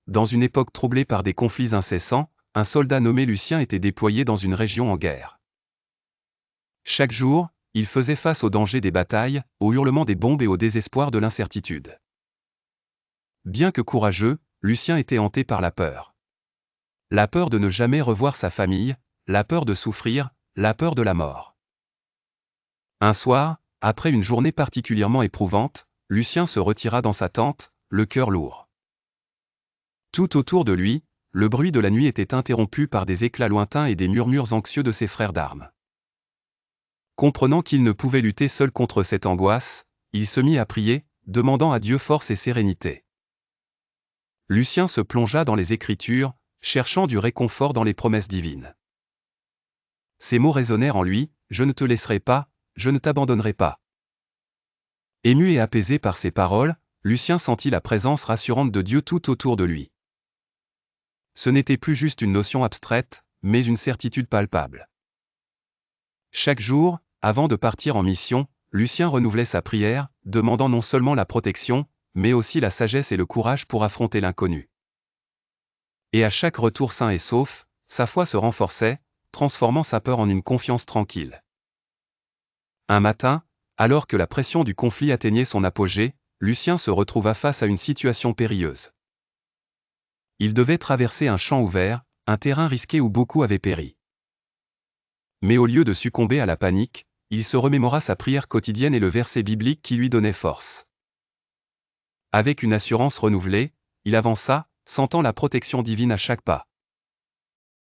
dans une époque troublée par des conflits incessants, un soldat nommé Lucien était déployé dans une région en guerre. Chaque jour, il faisait face aux dangers des batailles, aux hurlements des bombes et au désespoir de l'incertitude. Bien que courageux, Lucien était hanté par la peur. La peur de ne jamais revoir sa famille, la peur de souffrir, la peur de la mort. Un soir, après une journée particulièrement éprouvante, Lucien se retira dans sa tente, le cœur lourd. Tout autour de lui, le bruit de la nuit était interrompu par des éclats lointains et des murmures anxieux de ses frères d'armes. Comprenant qu'il ne pouvait lutter seul contre cette angoisse, il se mit à prier, demandant à Dieu force et sérénité. Lucien se plongea dans les Écritures, cherchant du réconfort dans les promesses divines. Ces mots résonnèrent en lui, « Je ne te laisserai pas, je ne t'abandonnerai pas ». Ému et apaisé par ces paroles, Lucien sentit la présence rassurante de Dieu tout autour de lui. Ce n'était plus juste une notion abstraite, mais une certitude palpable. Chaque jour, avant de partir en mission, Lucien renouvelait sa prière, demandant non seulement la protection, mais aussi la sagesse et le courage pour affronter l'inconnu. Et à chaque retour sain et sauf, sa foi se renforçait, transformant sa peur en une confiance tranquille. Un matin, alors que la pression du conflit atteignait son apogée, Lucien se retrouva face à une situation périlleuse. Il devait traverser un champ ouvert, un terrain risqué où beaucoup avaient péri. Mais au lieu de succomber à la panique, il se remémora sa prière quotidienne et le verset biblique qui lui donnait force. Avec une assurance renouvelée, il avança, sentant la protection divine à chaque pas.